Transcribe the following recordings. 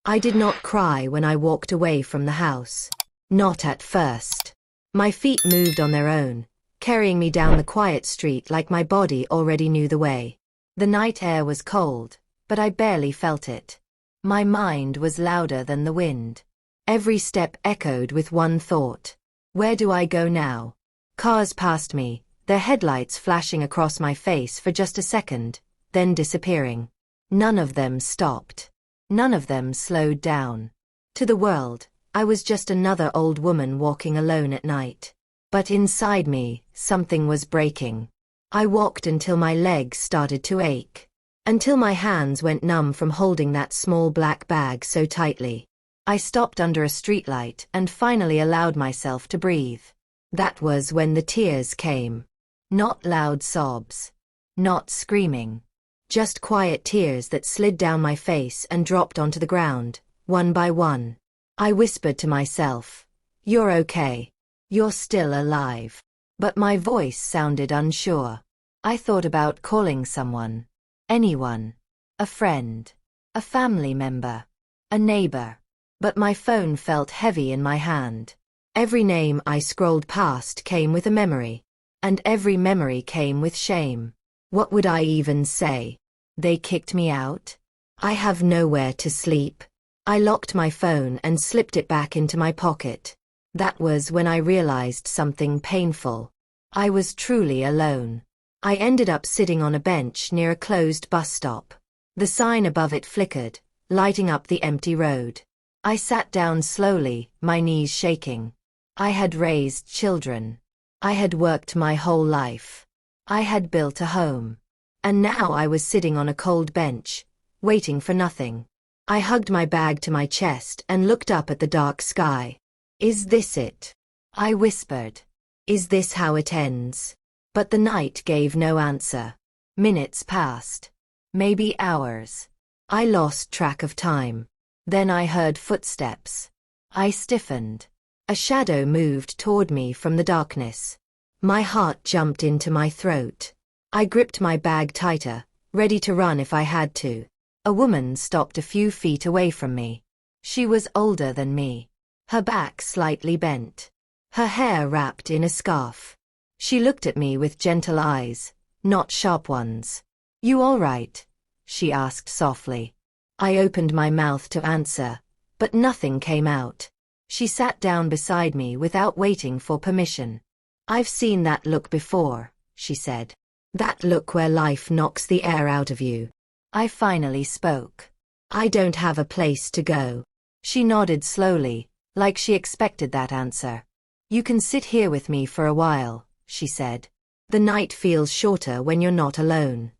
I did not cry when I walked away from the house. Not at first. My feet moved on their own, carrying me down the quiet street like my body already knew the way. The night air was cold, but I barely felt it. My mind was louder than the wind. Every step echoed with one thought. Where do I go now? Cars passed me, their headlights flashing across my face for just a second, then disappearing. None of them stopped. None of them slowed down. To the world, I was just another old woman walking alone at night. But inside me, something was breaking. I walked until my legs started to ache. Until my hands went numb from holding that small black bag so tightly. I stopped under a streetlight and finally allowed myself to breathe. That was when the tears came. Not loud sobs. Not screaming. Just quiet tears that slid down my face and dropped onto the ground, one by one. I whispered to myself, "You're okay. You're still alive." But my voice sounded unsure. I thought about calling someone. Anyone. A friend. A family member. A neighbor. But my phone felt heavy in my hand. Every name I scrolled past came with a memory. And every memory came with shame. What would I even say? They kicked me out? I have nowhere to sleep. I locked my phone and slipped it back into my pocket. That was when I realized something painful. I was truly alone. I ended up sitting on a bench near a closed bus stop. The sign above it flickered, lighting up the empty road. I sat down slowly, my knees shaking. I had raised children. I had worked my whole life. I had built a home. And now I was sitting on a cold bench, waiting for nothing. I hugged my bag to my chest and looked up at the dark sky. "Is this it?" I whispered. "Is this how it ends?" But the night gave no answer. Minutes passed. Maybe hours. I lost track of time. Then I heard footsteps. I stiffened. A shadow moved toward me from the darkness. My heart jumped into my throat. I gripped my bag tighter, ready to run if I had to. A woman stopped a few feet away from me. She was older than me. Her back slightly bent. Her hair wrapped in a scarf. She looked at me with gentle eyes, not sharp ones. "You all right?" she asked softly. I opened my mouth to answer, but nothing came out. She sat down beside me without waiting for permission. "I've seen that look before," she said. "That look where life knocks the air out of you." I finally spoke. "I don't have a place to go." She nodded slowly, like she expected that answer. "You can sit here with me for a while," she said. "The night feels shorter when you're not alone."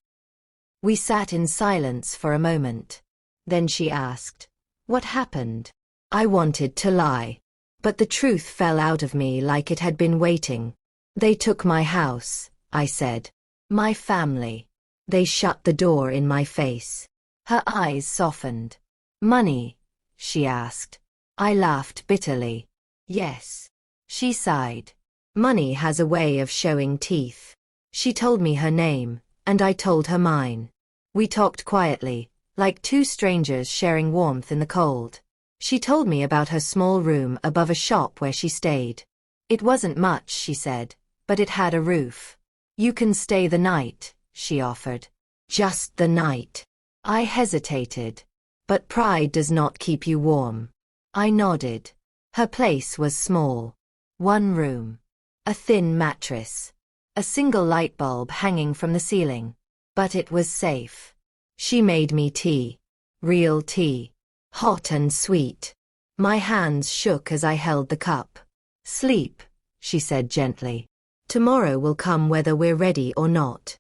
We sat in silence for a moment. Then she asked, "What happened?" I wanted to lie. But the truth fell out of me like it had been waiting. "They took my house," I said. "My family." They shut the door in my face. Her eyes softened. "Money?" she asked. I laughed bitterly. "Yes." She sighed. "Money has a way of showing teeth." She told me her name, and I told her mine. We talked quietly, like two strangers sharing warmth in the cold. She told me about her small room above a shop where she stayed. It wasn't much, she said, but it had a roof. "You can stay the night," she offered. "Just the night." I hesitated. "But pride does not keep you warm." I nodded. Her place was small. One room. A thin mattress. A single light bulb hanging from the ceiling. But it was safe. She made me tea. Real tea. Hot and sweet. My hands shook as I held the cup. "Sleep," she said gently. "Tomorrow will come whether we're ready or not."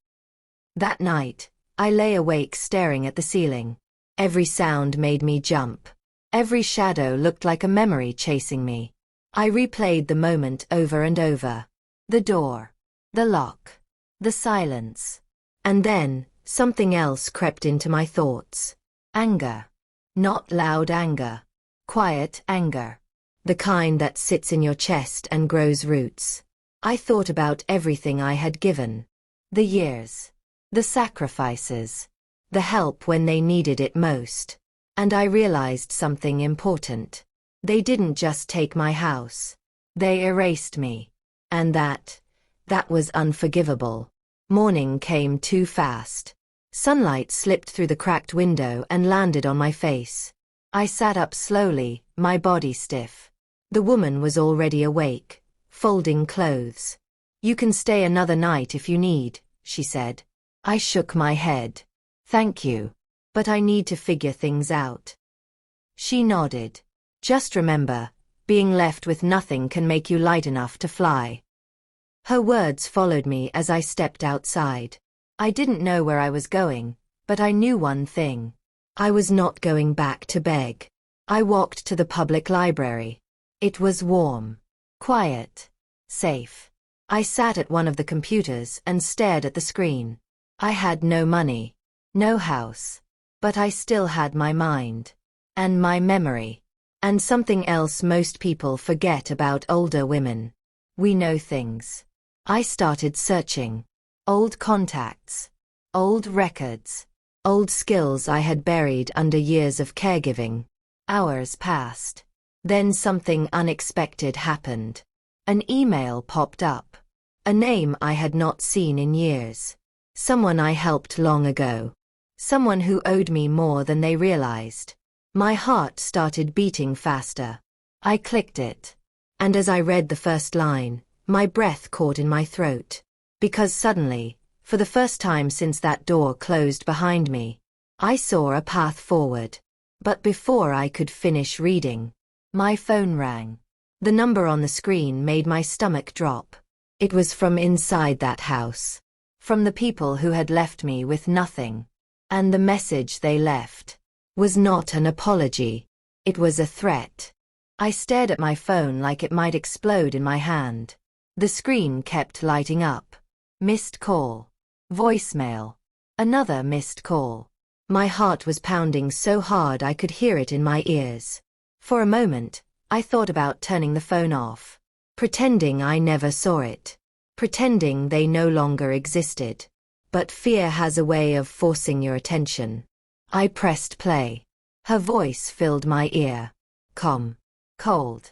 That night, I lay awake staring at the ceiling. Every sound made me jump. Every shadow looked like a memory chasing me. I replayed the moment over and over. The door. The lock. The silence. And then, something else crept into my thoughts. Anger. Not loud anger. Quiet anger. The kind that sits in your chest and grows roots. I thought about everything I had given. The years. The sacrifices. The help when they needed it most. And I realized something important. They didn't just take my house. They erased me. And that was unforgivable. Morning came too fast. Sunlight slipped through the cracked window and landed on my face. I sat up slowly, my body stiff. The woman was already awake, folding clothes. "You can stay another night if you need," she said. I shook my head. "Thank you. But I need to figure things out." She nodded. "Just remember, being left with nothing can make you light enough to fly." Her words followed me as I stepped outside. I didn't know where I was going, but I knew one thing. I was not going back to beg. I walked to the public library. It was warm, quiet, safe. I sat at one of the computers and stared at the screen. I had no money, no house, but I still had my mind. And my memory. And something else most people forget about older women. We know things. I started searching. Old contacts. Old records. Old skills I had buried under years of caregiving. Hours passed. Then something unexpected happened. An email popped up. A name I had not seen in years. Someone I helped long ago. Someone who owed me more than they realized. My heart started beating faster. I clicked it. And as I read the first line, my breath caught in my throat. Because suddenly, for the first time since that door closed behind me, I saw a path forward. But before I could finish reading, my phone rang. The number on the screen made my stomach drop. It was from inside that house. From the people who had left me with nothing. And the message they left was not an apology. It was a threat. I stared at my phone like it might explode in my hand. The screen kept lighting up. Missed call. Voicemail. Another missed call. My heart was pounding so hard I could hear it in my ears. For a moment, I thought about turning the phone off. Pretending I never saw it. Pretending they no longer existed. But fear has a way of forcing your attention. I pressed play. Her voice filled my ear. Calm. Cold.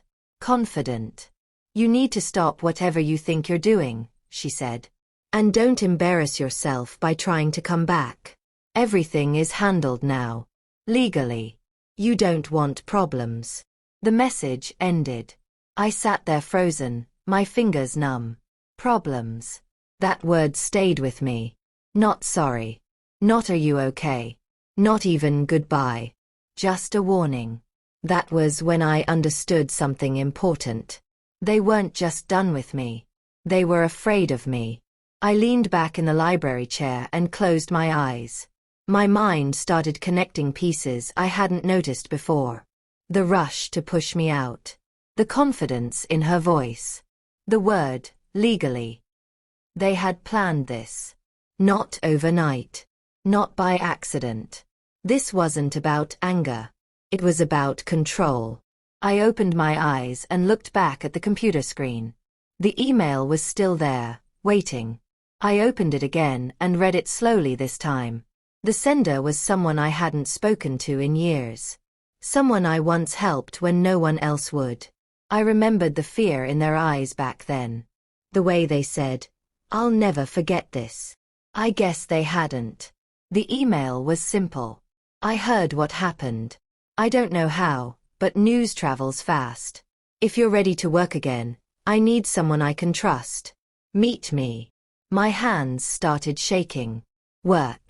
Confident. "You need to stop whatever you think you're doing," she said. "And don't embarrass yourself by trying to come back. Everything is handled now. Legally. You don't want problems." The message ended. I sat there frozen, my fingers numb. Problems. That word stayed with me. Not sorry. Not "are you okay?" Not even goodbye. Just a warning. That was when I understood something important. They weren't just done with me. They were afraid of me. I leaned back in the library chair and closed my eyes. My mind started connecting pieces I hadn't noticed before. The rush to push me out. The confidence in her voice. The word, legally. They had planned this. Not overnight. Not by accident. This wasn't about anger. It was about control. I opened my eyes and looked back at the computer screen. The email was still there, waiting. I opened it again and read it slowly this time. The sender was someone I hadn't spoken to in years. Someone I once helped when no one else would. I remembered the fear in their eyes back then. The way they said, "I'll never forget this." I guess they hadn't. The email was simple. I heard what happened. I don't know how, but news travels fast. "If you're ready to work again, I need someone I can trust. Meet me." My hands started shaking. Work.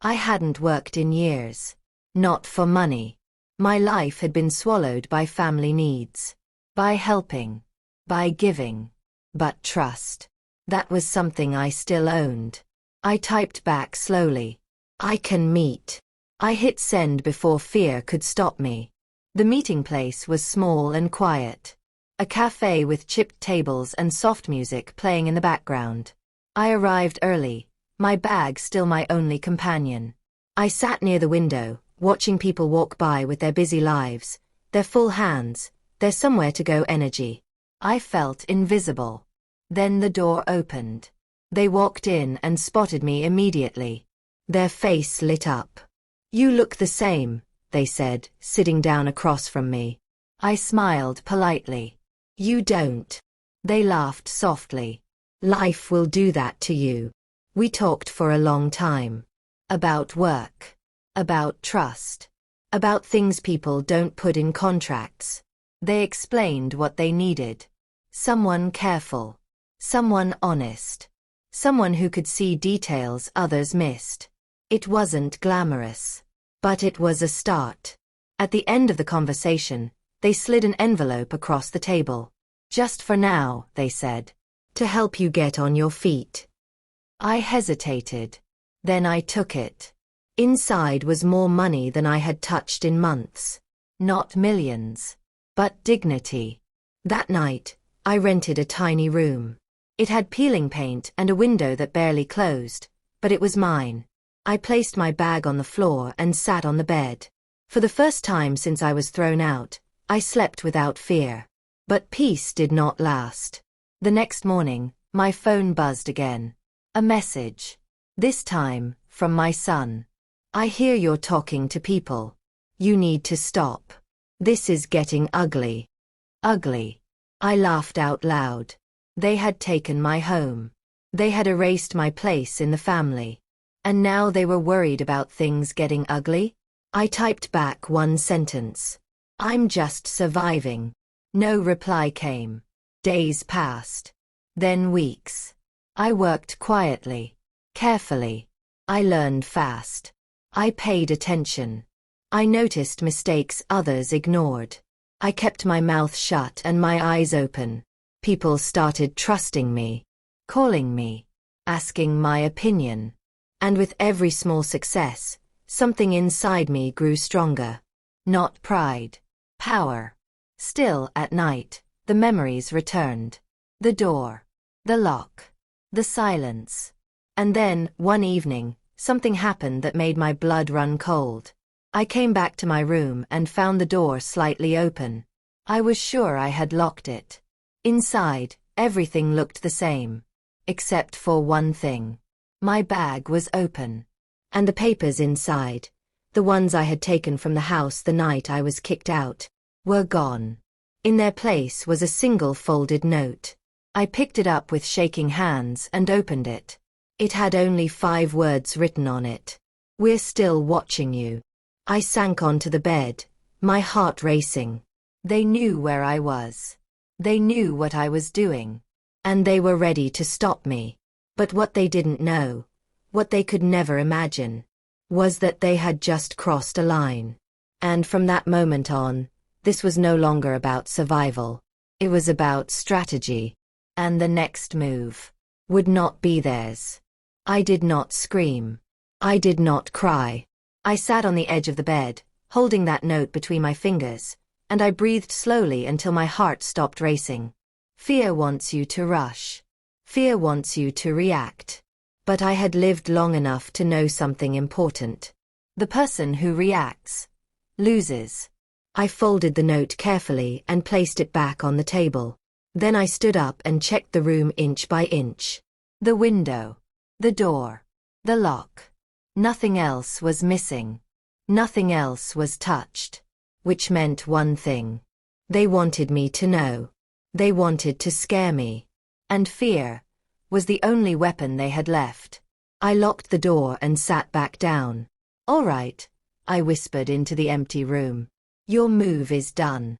I hadn't worked in years. Not for money. My life had been swallowed by family needs. By helping. By giving. But trust. That was something I still owned. I typed back slowly. "I can meet." I hit send before fear could stop me. The meeting place was small and quiet. A cafe with chipped tables and soft music playing in the background. I arrived early, my bag still my only companion. I sat near the window, watching people walk by with their busy lives, their full hands, their somewhere to go energy. I felt invisible. Then the door opened. They walked in and spotted me immediately. Their face lit up. "You look the same," they said, sitting down across from me. I smiled politely. You don't. They laughed softly. Life will do that to you. We talked for a long time. About work. About trust. About things people don't put in contracts. They explained what they needed. Someone careful. Someone honest. Someone who could see details others missed. It wasn't glamorous. But it was a start. At the end of the conversation, they slid an envelope across the table. Just for now, they said. To help you get on your feet. I hesitated. Then I took it. Inside was more money than I had touched in months. Not millions. But dignity. That night, I rented a tiny room. It had peeling paint and a window that barely closed, but it was mine. I placed my bag on the floor and sat on the bed. For the first time since I was thrown out, I slept without fear. But peace did not last. The next morning, my phone buzzed again. A message. This time, from my son. I hear you're talking to people. You need to stop. This is getting ugly. Ugly. I laughed out loud. They had taken my home. They had erased my place in the family. And now they were worried about things getting ugly? I typed back one sentence. I'm just surviving. No reply came. Days passed. Then weeks. I worked quietly. Carefully. I learned fast. I paid attention. I noticed mistakes others ignored. I kept my mouth shut and my eyes open. People started trusting me. Calling me. Asking my opinion. And with every small success, something inside me grew stronger. Not pride. Power. Still, at night, the memories returned. The door. The lock. The silence. And then, one evening, something happened that made my blood run cold. I came back to my room and found the door slightly open. I was sure I had locked it. Inside, everything looked the same. Except for one thing. My bag was open. And the papers inside, the ones I had taken from the house the night I was kicked out, were gone. In their place was a single folded note. I picked it up with shaking hands and opened it. It had only 5 words written on it. We're still watching you. I sank onto the bed, my heart racing. They knew where I was. They knew what I was doing. And they were ready to stop me. But what they didn't know, what they could never imagine, was that they had just crossed a line. And from that moment on, this was no longer about survival. It was about strategy. And the next move would not be theirs. I did not scream. I did not cry. I sat on the edge of the bed, holding that note between my fingers, and I breathed slowly until my heart stopped racing. Fear wants you to rush. Fear wants you to react. But I had lived long enough to know something important. The person who reacts loses. I folded the note carefully and placed it back on the table. Then I stood up and checked the room inch by inch. The window. The door. The lock. Nothing else was missing. Nothing else was touched. Which meant one thing. They wanted me to know. They wanted to scare me. And fear was the only weapon they had left. I locked the door and sat back down. All right, I whispered into the empty room. Your move is done.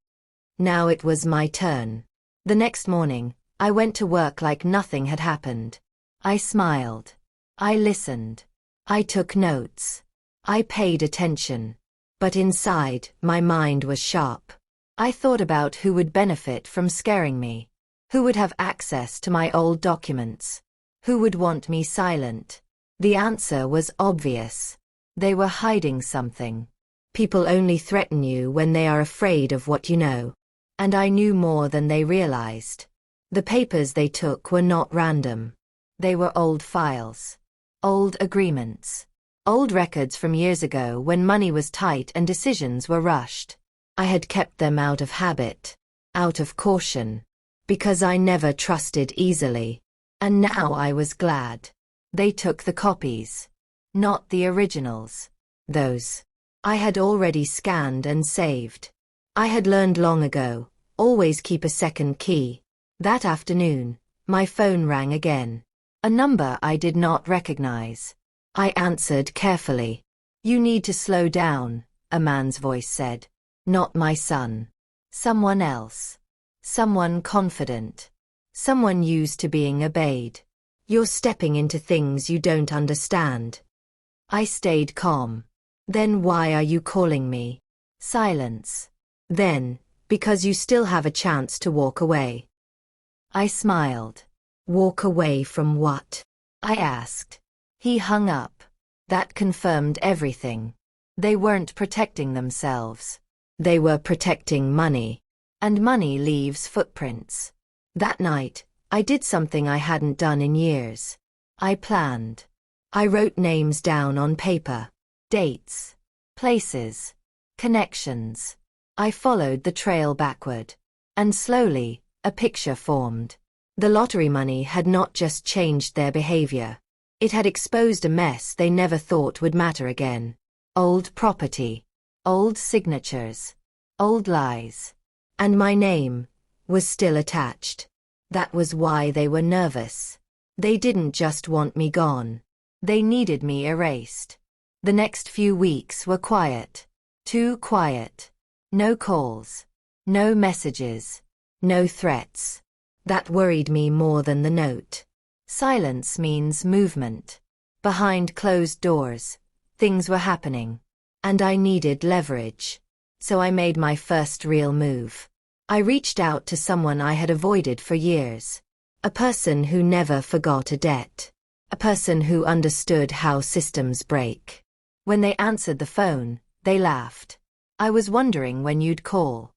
Now it was my turn. The next morning, I went to work like nothing had happened. I smiled. I listened. I took notes. I paid attention. But inside, my mind was sharp. I thought about who would benefit from scaring me. Who would have access to my old documents? Who would want me silent? The answer was obvious. They were hiding something. People only threaten you when they are afraid of what you know. And I knew more than they realized. The papers they took were not random. They were old files. Old agreements. Old records from years ago when money was tight and decisions were rushed. I had kept them out of habit. Out of caution. Because I never trusted easily. And now I was glad. They took the copies. Not the originals. Those I had already scanned and saved. I had learned long ago, always keep a second key. That afternoon, my phone rang again. A number I did not recognize. I answered carefully. "You need to slow down," a man's voice said. "Not my son. Someone else. Someone confident. Someone used to being obeyed. You're stepping into things you don't understand." I stayed calm. "Then why are you calling me?" Silence. "Then, because you still have a chance to walk away." I smiled. "Walk away from what?" I asked. He hung up. That confirmed everything. They weren't protecting themselves. They were protecting money. And money leaves footprints. That night, I did something I hadn't done in years. I planned. I wrote names down on paper. Dates. Places. Connections. I followed the trail backward. And slowly, a picture formed. The lottery money had not just changed their behavior. It had exposed a mess they never thought would matter again. Old property. Old signatures. Old lies. And my name was still attached. That was why they were nervous. They didn't just want me gone. They needed me erased. The next few weeks were quiet. Too quiet. No calls. No messages. No threats. That worried me more than the note. Silence means movement. Behind closed doors, things were happening. And I needed leverage. So I made my first real move. I reached out to someone I had avoided for years. A person who never forgot a debt. A person who understood how systems break. When they answered the phone, they laughed. "I was wondering when you'd call."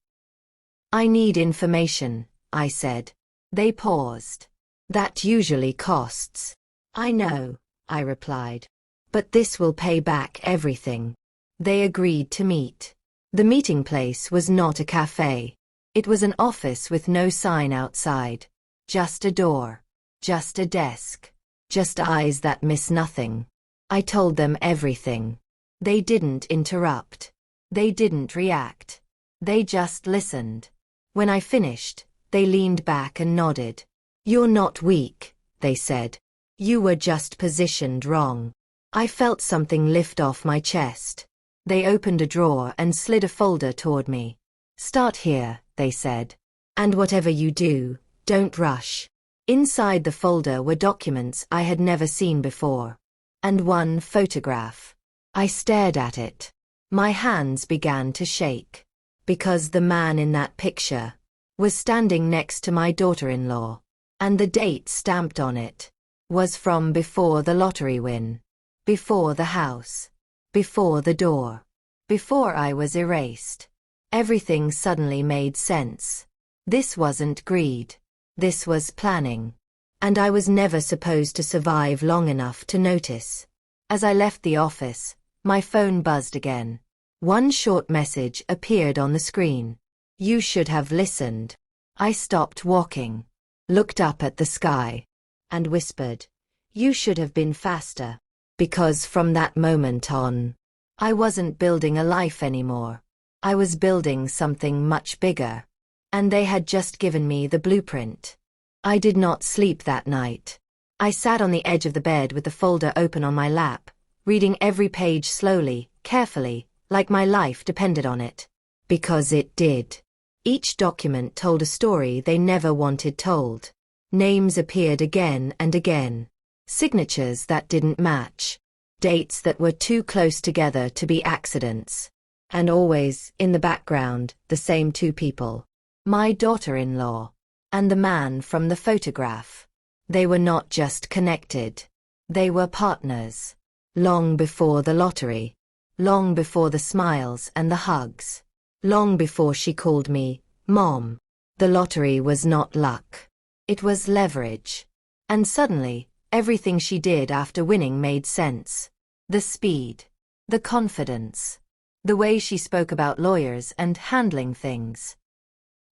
"I need information," I said. They paused. "That usually costs." "I know," I replied. "But this will pay back everything." They agreed to meet. The meeting place was not a cafe. It was an office with no sign outside. Just a door. Just a desk. Just eyes that miss nothing. I told them everything. They didn't interrupt. They didn't react. They just listened. When I finished, they leaned back and nodded. "You're not weak," they said. "You were just positioned wrong." I felt something lift off my chest. They opened a drawer and slid a folder toward me. "Start here," they said. "And whatever you do, don't rush." Inside the folder were documents I had never seen before. And one photograph. I stared at it. My hands began to shake. Because the man in that picture was standing next to my daughter-in-law. And the date stamped on it was from before the lottery win. Before the house. Before the door. Before I was erased. Everything suddenly made sense. This wasn't greed. This was planning. And I was never supposed to survive long enough to notice. As I left the office, my phone buzzed again. One short message appeared on the screen. "You should have listened." I stopped walking, looked up at the sky, and whispered, "You should have been faster." Because from that moment on, I wasn't building a life anymore. I was building something much bigger. And they had just given me the blueprint. I did not sleep that night. I sat on the edge of the bed with the folder open on my lap, reading every page slowly, carefully, like my life depended on it. Because it did. Each document told a story they never wanted told. Names appeared again and again. Signatures that didn't match. Dates that were too close together to be accidents. And always, in the background, the same two people. My daughter-in-law. And the man from the photograph. They were not just connected. They were partners. Long before the lottery. Long before the smiles and the hugs. Long before she called me, Mom. The lottery was not luck. It was leverage. And suddenly, everything she did after winning made sense. The speed. The confidence. The way she spoke about lawyers and handling things.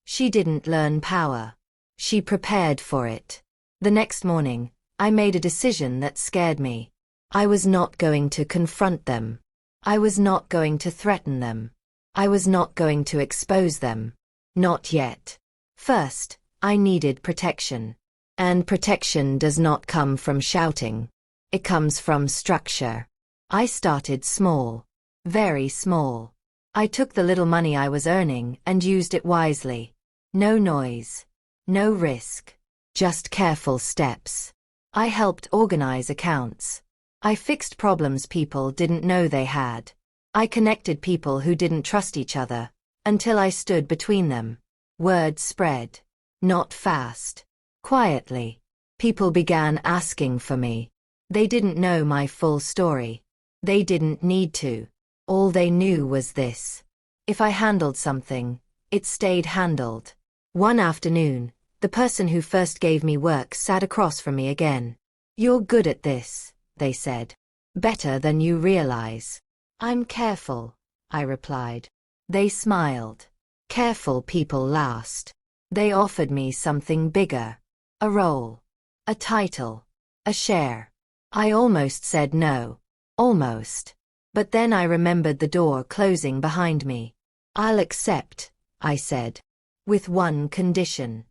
She didn't learn power. She prepared for it. The next morning, I made a decision that scared me. I was not going to confront them. I was not going to threaten them. I was not going to expose them. Not yet. First, I needed protection. And protection does not come from shouting. It comes from structure. I started small. Very small. I took the little money I was earning and used it wisely. No noise. No risk. Just careful steps. I helped organize accounts. I fixed problems people didn't know they had. I connected people who didn't trust each other, until I stood between them. Word spread. Not fast. Quietly. People began asking for me. They didn't know my full story. They didn't need to. All they knew was this. If I handled something, it stayed handled. One afternoon, the person who first gave me work sat across from me again. "You're good at this," they said. "Better than you realize." "I'm careful," I replied. They smiled. Careful people last. They offered me something bigger. A role. A title. A share. I almost said no. Almost. But then I remembered the door closing behind me. "I'll accept," I said. "With one condition."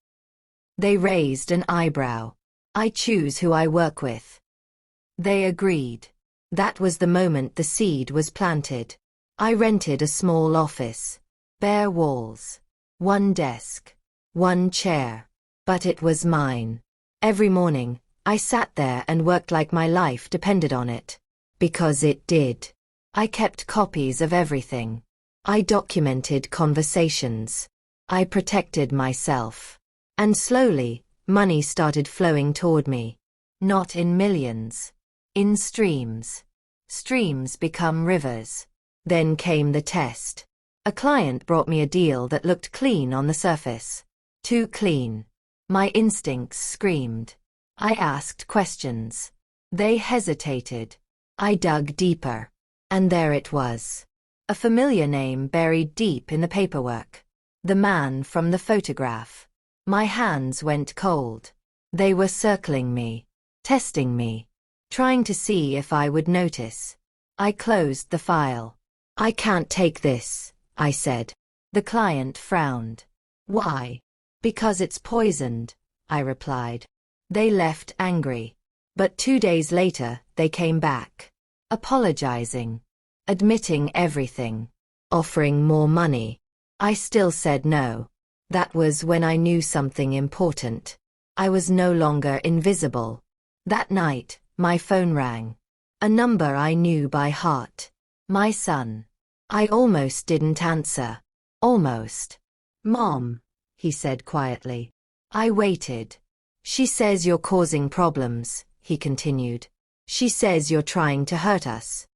They raised an eyebrow. "I choose who I work with." They agreed. That was the moment the seed was planted. I rented a small office. Bare walls. One desk. One chair. But it was mine. Every morning, I sat there and worked like my life depended on it. Because it did. I kept copies of everything. I documented conversations. I protected myself. And slowly, money started flowing toward me. Not in millions. In streams. Streams become rivers. Then came the test. A client brought me a deal that looked clean on the surface. Too clean. My instincts screamed. I asked questions. They hesitated. I dug deeper. And there it was. A familiar name buried deep in the paperwork. The man from the photograph. My hands went cold. They were circling me. Testing me. Trying to see if I would notice. I closed the file. "I can't take this," I said. The client frowned. "Why?" "Because it's poisoned," I replied. They left angry. But 2 days later, they came back. Apologizing. Admitting everything. Offering more money. I still said no. That was when I knew something important. I was no longer invisible. That night, my phone rang. A number I knew by heart. My son. I almost didn't answer. Almost. "Mom," he said quietly. I waited. "She says you're causing problems," he continued. "She says you're trying to hurt us."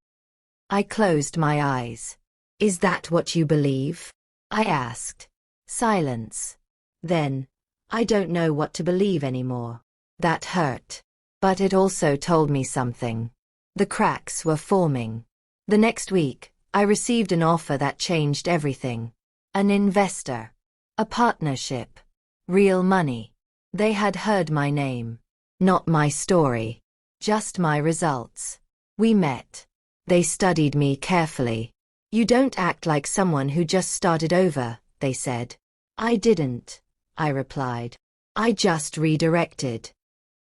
I closed my eyes. "Is that what you believe?" I asked. Silence. Then, "I don't know what to believe anymore." That hurt. But it also told me something. The cracks were forming. The next week, I received an offer that changed everything. An investor. A partnership. Real money. They had heard my name. Not my story. Just my results. We met. They studied me carefully. "You don't act like someone who just started over," they said. I didn't, I replied. I just redirected.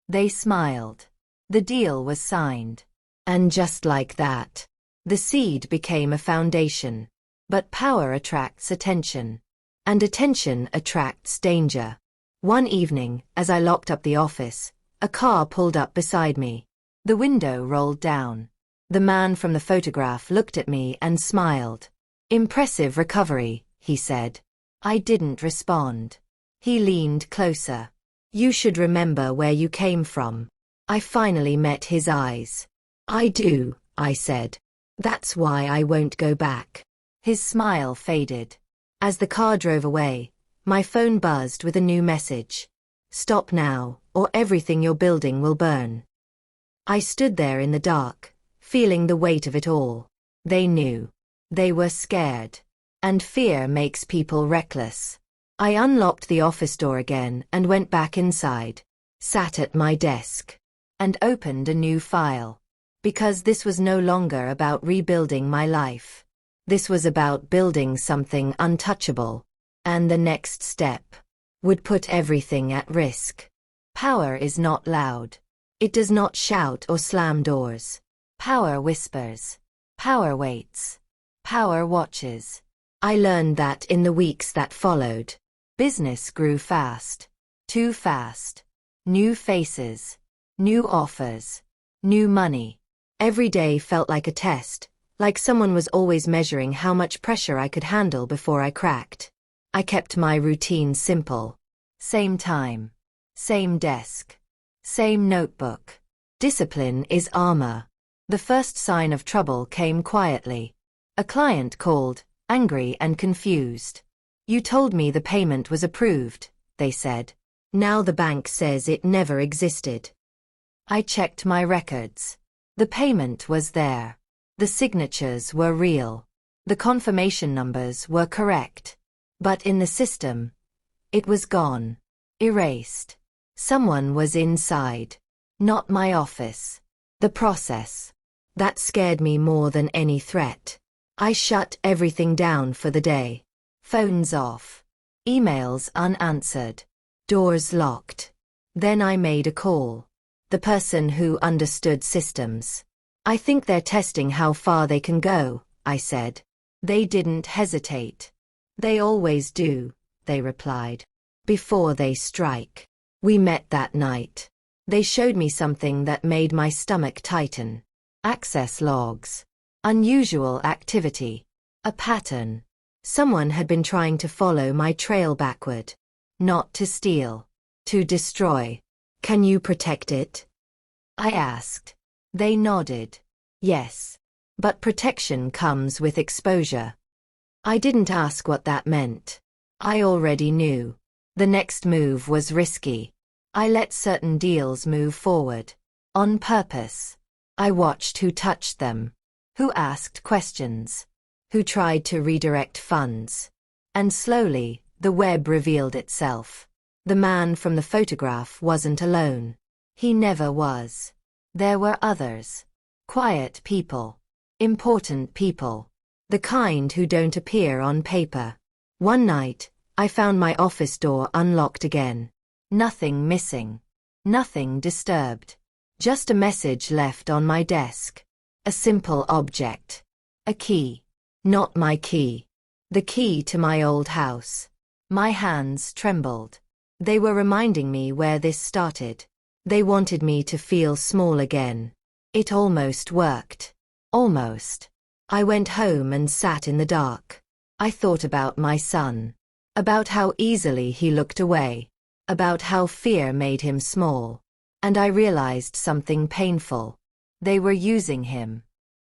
They smiled. The deal was signed. And just like that, the seed became a foundation. But power attracts attention. And attention attracts danger. One evening, as I locked up the office, a car pulled up beside me. The window rolled down. The man from the photograph looked at me and smiled. "Impressive recovery," he said. I didn't respond. He leaned closer. "You should remember where you came from." I finally met his eyes. "I do," I said. "That's why I won't go back." His smile faded. As the car drove away, my phone buzzed with a new message. "Stop now, or everything you're building will burn." I stood there in the dark, feeling the weight of it all. They knew. They were scared. And fear makes people reckless. I unlocked the office door again and went back inside. Sat at my desk. And opened a new file. Because this was no longer about rebuilding my life. This was about building something untouchable. And the next step would put everything at risk. Power is not loud. It does not shout or slam doors. Power whispers. Power waits. Power watches. I learned that in the weeks that followed. Business grew fast. Too fast. New faces. New offers. New money. Every day felt like a test, like someone was always measuring how much pressure I could handle before I cracked. I kept my routine simple. Same time. Same desk. Same notebook. Discipline is armor. The first sign of trouble came quietly. A client called, angry and confused. You told me the payment was approved, they said. Now the bank says it never existed. I checked my records. The payment was there. The signatures were real. The confirmation numbers were correct. But in the system, it was gone. Erased. Someone was inside. Not my office. The process. That scared me more than any threat. I shut everything down for the day. Phones off. Emails unanswered. Doors locked. Then I made a call. The person who understood systems. I think they're testing how far they can go, I said. They didn't hesitate. They always do, they replied. Before they strike. We met that night. They showed me something that made my stomach tighten. Access logs. Unusual activity. A pattern. Someone had been trying to follow my trail backward. Not to steal. To destroy. Can you protect it? I asked. They nodded. Yes. But protection comes with exposure. I didn't ask what that meant. I already knew. The next move was risky. I let certain deals move forward. On purpose. I watched who touched them. Who asked questions. Who tried to redirect funds. And slowly, the web revealed itself. The man from the photograph wasn't alone. He never was. There were others. Quiet people. Important people. The kind who don't appear on paper. One night, I found my office door unlocked again. Nothing missing. Nothing disturbed. Just a message left on my desk. A simple object. A key. Not my key. The key to my old house. My hands trembled. They were reminding me where this started. They wanted me to feel small again. It almost worked. Almost. I went home and sat in the dark. I thought about my son. About how easily he looked away. About how fear made him small. And I realized something painful. They were using him.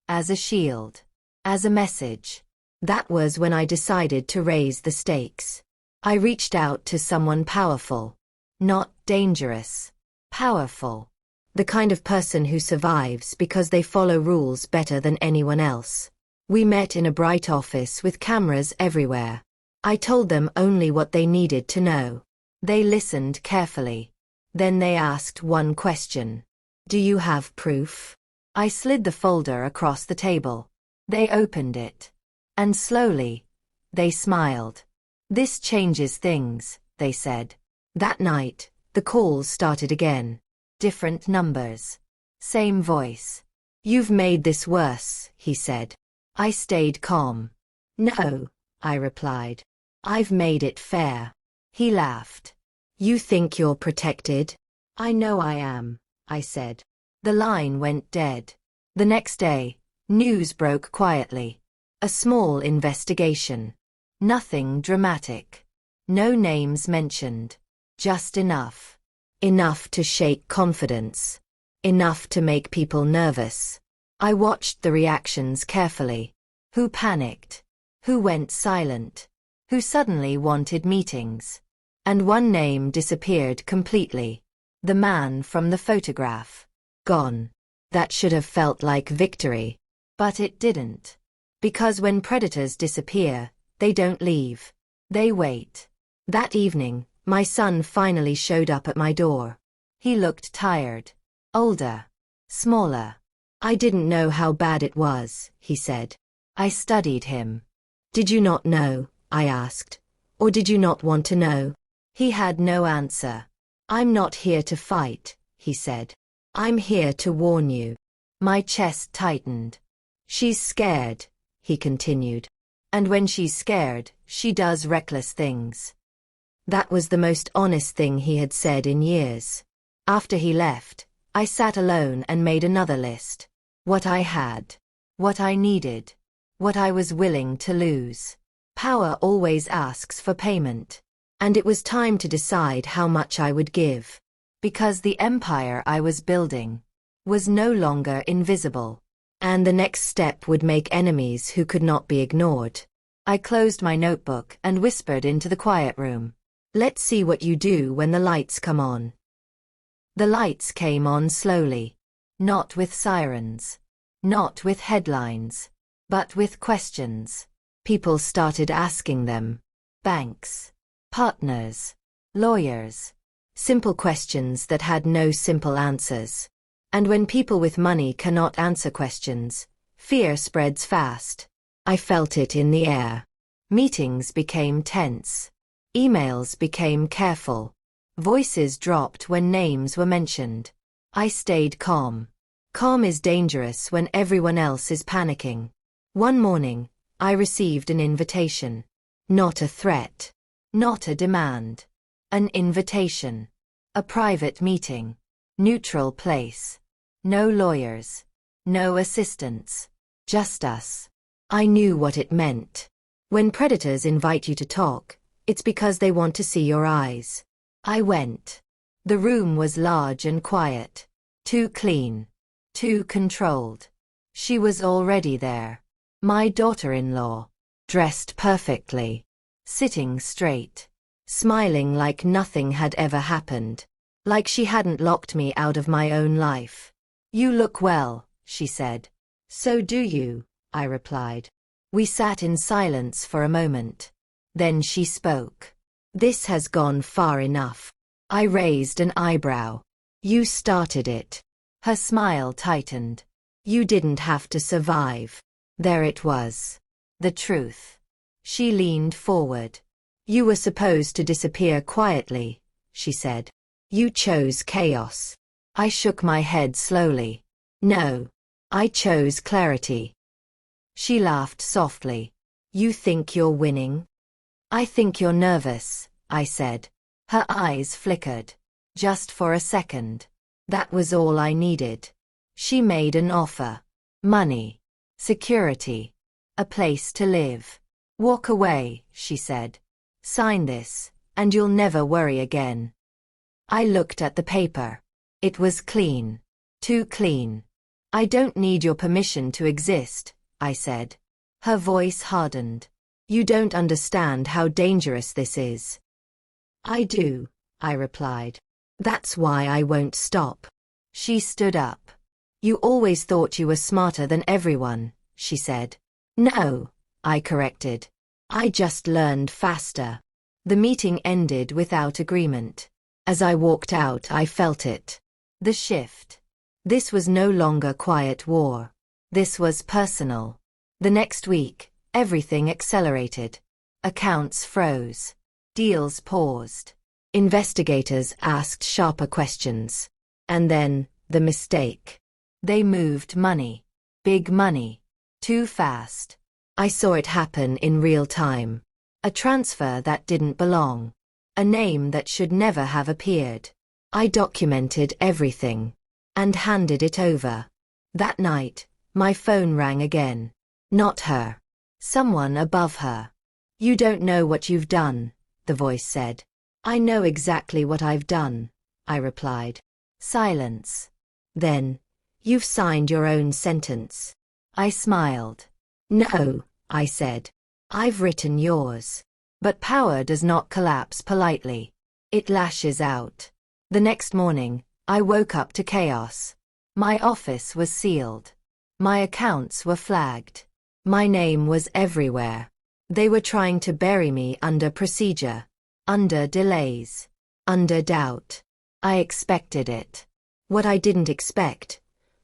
As a shield. As a message. That was when I decided to raise the stakes. I reached out to someone powerful. Not dangerous. Powerful. The kind of person who survives because they follow rules better than anyone else. We met in a bright office with cameras everywhere. I told them only what they needed to know. They listened carefully. Then they asked one question. Do you have proof? I slid the folder across the table. They opened it. And slowly, they smiled. This changes things, they said. That night, the calls started again. Different numbers. Same voice. You've made this worse, he said. I stayed calm. No, I replied. I've made it fair. He laughed. You think you're protected? I know I am, I said. The line went dead. The next day, news broke quietly. A small investigation. Nothing dramatic. No names mentioned. Just enough. Enough to shake confidence. Enough to make people nervous. I watched the reactions carefully. Who panicked? Who went silent? Who suddenly wanted meetings? And one name disappeared completely. The man from the photograph. Gone. That should have felt like victory. But it didn't. Because when predators disappear, they don't leave. They wait. That evening, my son finally showed up at my door. He looked tired. Older. Smaller. I didn't know how bad it was, he said. I studied him. Did you not know? I asked. Or did you not want to know? He had no answer. I'm not here to fight, he said. I'm here to warn you. My chest tightened. She's scared, he continued. And when she's scared, she does reckless things. That was the most honest thing he had said in years. After he left, I sat alone and made another list. What I had. What I needed. What I was willing to lose. Power always asks for payment. And it was time to decide how much I would give. Because the empire I was building was no longer invisible. And the next step would make enemies who could not be ignored. I closed my notebook and whispered into the quiet room. Let's see what you do when the lights come on. The lights came on slowly. Not with sirens. Not with headlines. But with questions. People started asking them. Banks. Partners. Lawyers. Simple questions that had no simple answers. And when people with money cannot answer questions, fear spreads fast. I felt it in the air. Meetings became tense. Emails became careful. Voices dropped when names were mentioned. I stayed calm. Calm is dangerous when everyone else is panicking. One morning, I received an invitation. Not a threat. Not a demand. An invitation. A private meeting. Neutral place. No lawyers. No assistants. Just us. I knew what it meant. When predators invite you to talk, it's because they want to see your eyes. I went. The room was large and quiet. Too clean. Too controlled. She was already there. My daughter-in-law. Dressed perfectly. Sitting straight. Smiling like nothing had ever happened. Like she hadn't locked me out of my own life. You look well, she said. So do you, I replied. We sat in silence for a moment. Then she spoke. This has gone far enough. I raised an eyebrow. You started it. Her smile tightened. You didn't have to survive. There it was. The truth. She leaned forward. You were supposed to disappear quietly, she said. You chose chaos. I shook my head slowly. No. I chose clarity. She laughed softly. You think you're winning? I think you're nervous, I said. Her eyes flickered. Just for a second. That was all I needed. She made an offer. Money. Security. A place to live. Walk away, she said. Sign this, and you'll never worry again. I looked at the paper. It was clean. Too clean. I don't need your permission to exist, I said. Her voice hardened. You don't understand how dangerous this is. I do, I replied. That's why I won't stop. She stood up. You always thought you were smarter than everyone, she said. No, I corrected. I just learned faster. The meeting ended without agreement. As I walked out, I felt it. The shift. This was no longer quiet war. This was personal. The next week, everything accelerated. Accounts froze. Deals paused. Investigators asked sharper questions. And then, the mistake. They moved money. Big money. Too fast. I saw it happen in real time. A transfer that didn't belong. A name that should never have appeared. I documented everything. And handed it over. That night, my phone rang again. Not her. Someone above her. You don't know what you've done, the voice said. I know exactly what I've done, I replied. Silence. Then, you've signed your own sentence. I smiled. No, I said. I've written yours. But power does not collapse politely. It lashes out. The next morning, I woke up to chaos. My office was sealed. My accounts were flagged. My name was everywhere. They were trying to bury me under procedure. Under delays. Under doubt. I expected it. What I didn't expect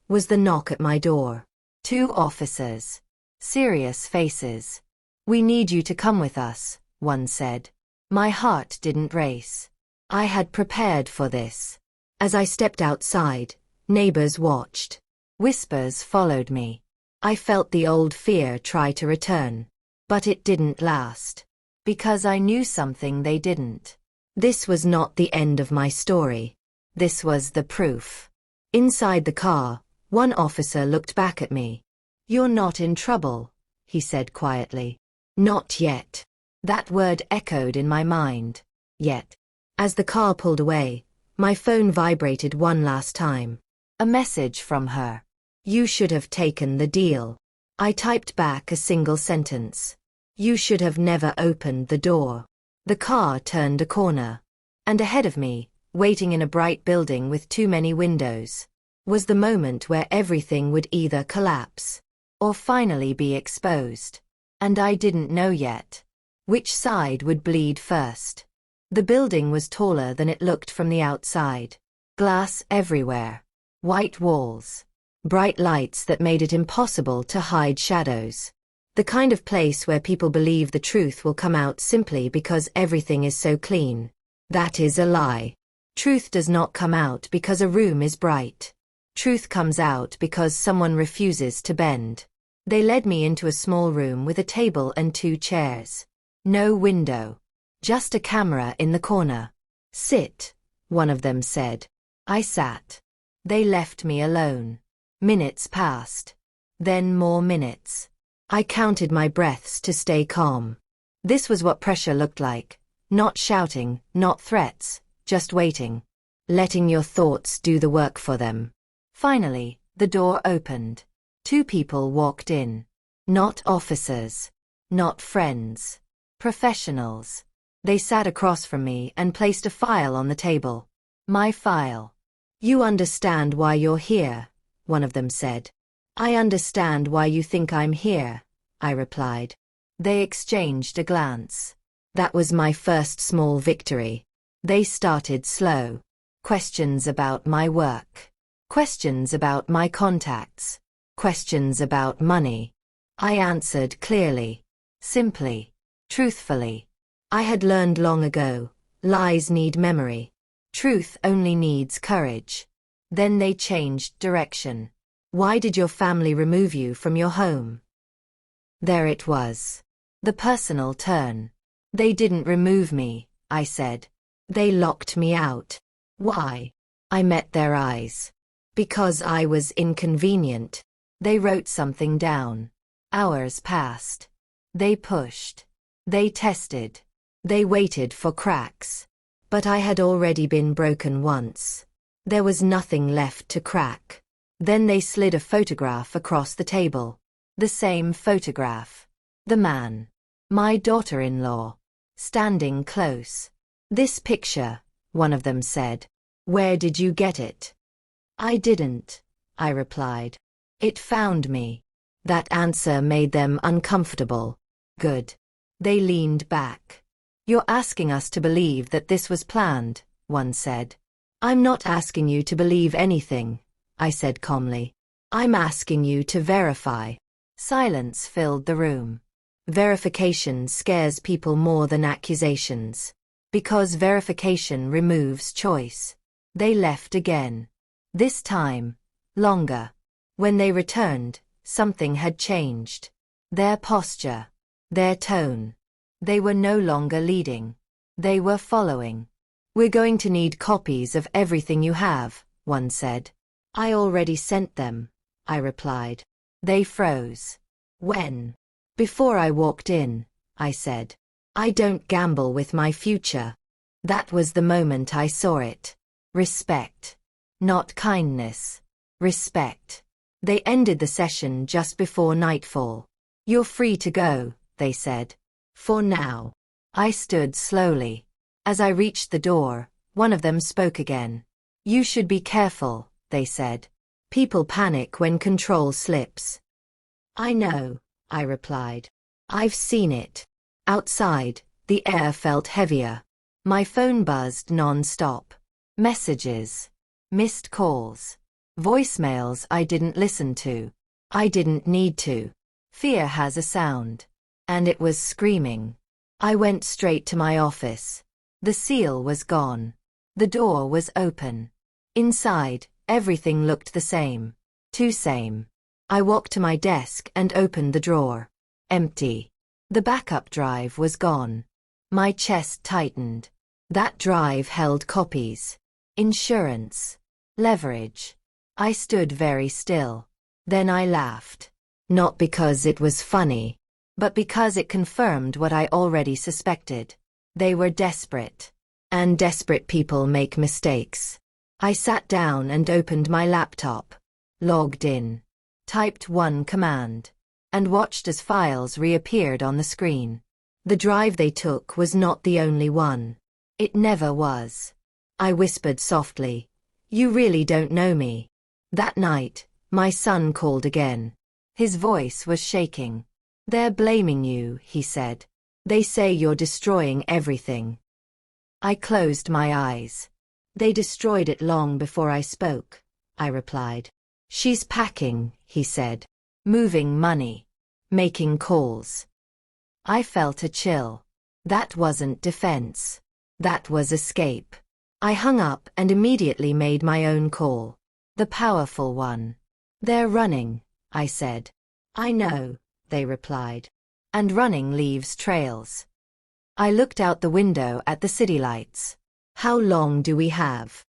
was the knock at my door. 2 officers. Serious faces. "We need you to come with us," one said. My heart didn't race. I had prepared for this. As I stepped outside, neighbors watched. Whispers followed me. I felt the old fear try to return. But it didn't last. Because I knew something they didn't. This was not the end of my story. This was the proof. Inside the car, one officer looked back at me. "You're not in trouble," he said quietly. Not yet. That word echoed in my mind. Yet. As the car pulled away, my phone vibrated one last time. A message from her. "You should have taken the deal." I typed back a single sentence. "You should have never opened the door." The car turned a corner. And ahead of me, waiting in a bright building with too many windows, was the moment where everything would either collapse or finally be exposed. And I didn't know yet which side would bleed first. The building was taller than it looked from the outside. Glass everywhere. White walls. Bright lights that made it impossible to hide shadows. The kind of place where people believe the truth will come out simply because everything is so clean. That is a lie. Truth does not come out because a room is bright. Truth comes out because someone refuses to bend. They led me into a small room with a table and 2 chairs. No window. Just a camera in the corner. "Sit," one of them said. I sat. They left me alone. Minutes passed. Then more minutes. I counted my breaths to stay calm. This was what pressure looked like. Not shouting, not threats, just waiting. Letting your thoughts do the work for them. Finally, the door opened. 2 people walked in. Not officers. Not friends. Professionals. They sat across from me and placed a file on the table. My file. "You understand why you're here," one of them said. "I understand why you think I'm here," I replied. They exchanged a glance. That was my first small victory. They started slow. Questions about my work. Questions about my contacts. Questions about money. I answered clearly. Simply. Truthfully. I had learned long ago, lies need memory. Truth only needs courage. Then they changed direction. "Why did your family remove you from your home?" There it was. The personal turn. "They didn't remove me," I said. "They locked me out." "Why?" I met their eyes. "Because I was inconvenient." They wrote something down. Hours passed. They pushed. They tested. They waited for cracks. But I had already been broken once. There was nothing left to crack. Then they slid a photograph across the table. The same photograph. The man. My daughter-in-law. Standing close. "This picture," one of them said. "Where did you get it?" "I didn't," I replied. "It found me." That answer made them uncomfortable. Good. They leaned back. "You're asking us to believe that this was planned," one said. "I'm not asking you to believe anything," I said calmly. "I'm asking you to verify." Silence filled the room. Verification scares people more than accusations. Because verification removes choice. They left again. This time, longer. When they returned, something had changed. Their posture. Their tone. They were no longer leading. They were following. "We're going to need copies of everything you have," one said. "I already sent them," I replied. They froze. "When?" "Before I walked in," I said. "I don't gamble with my future." That was the moment I saw it. Respect. Not kindness. Respect. They ended the session just before nightfall. "You're free to go," they said. "For now." I stood slowly. As I reached the door, one of them spoke again. "You should be careful," they said. "People panic when control slips." "I know," I replied. "I've seen it." Outside, the air felt heavier. My phone buzzed non-stop. Messages. Missed calls. Voicemails I didn't listen to. I didn't need to. Fear has a sound. And it was screaming. I went straight to my office. The seal was gone. The door was open. Inside, everything looked the same. Too same. I walked to my desk and opened the drawer. Empty. The backup drive was gone. My chest tightened. That drive held copies. Insurance. Leverage. I stood very still. Then I laughed. Not because it was funny, but because it confirmed what I already suspected. They were desperate. And desperate people make mistakes. I sat down and opened my laptop. Logged in. Typed one command. And watched as files reappeared on the screen. The drive they took was not the only one. It never was. I whispered softly. You really don't know me. That night, my son called again. His voice was shaking. They're blaming you, he said. They say you're destroying everything. I closed my eyes. They destroyed it long before I spoke, I replied. She's packing, he said. Moving money. Making calls. I felt a chill. That wasn't defense. That was escape. I hung up and immediately made my own call. The powerful one. They're running, I said. I know, they replied. And running leaves trails. I looked out the window at the city lights. How long do we have?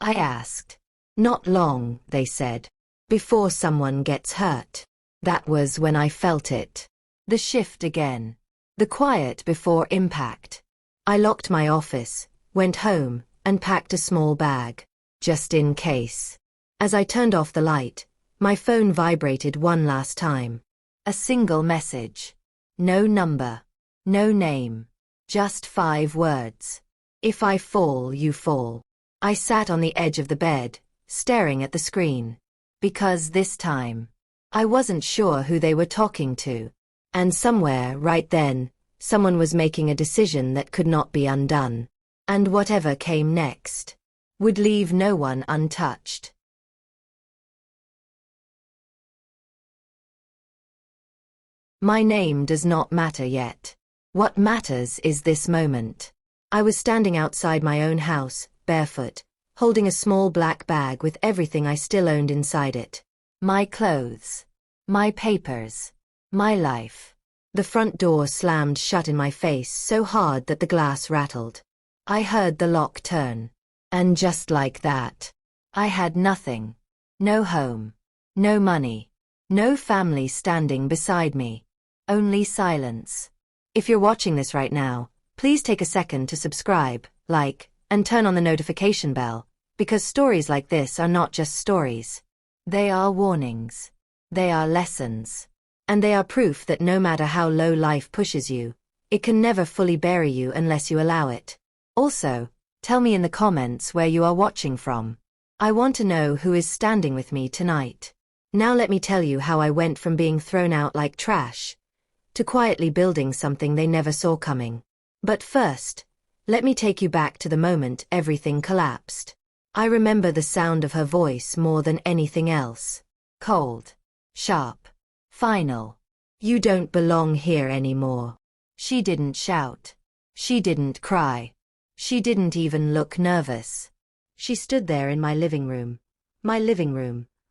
I asked. Not long, they said. Before someone gets hurt. That was when I felt it. The shift again. The quiet before impact. I locked my office, went home, and packed a small bag. Just in case. As I turned off the light, my phone vibrated one last time. A single message. No number. No name. Just 5 words. If I fall, you fall. I sat on the edge of the bed, staring at the screen. Because this time, I wasn't sure who they were talking to. And somewhere, right then, someone was making a decision that could not be undone. And whatever came next would leave no one untouched. My name does not matter yet. What matters is this moment. I was standing outside my own house, barefoot, holding a small black bag with everything I still owned inside it. My clothes. My papers. My life. The front door slammed shut in my face so hard that the glass rattled. I heard the lock turn. And just like that, I had nothing. No home. No money. No family standing beside me. Only silence. If you're watching this right now, please take a second to subscribe, like, and turn on the notification bell, because stories like this are not just stories. They are warnings. They are lessons. And they are proof that no matter how low life pushes you, it can never fully bury you unless you allow it. Also, tell me in the comments where you are watching from. I want to know who is standing with me tonight. Now let me tell you how I went from being thrown out like trash to quietly building something they never saw coming. But first, let me take you back to the moment everything collapsed. I remember the sound of her voice more than anything else. Cold. Sharp. Final. You don't belong here anymore. She didn't shout. She didn't cry. She didn't even look nervous. She stood there in my living room,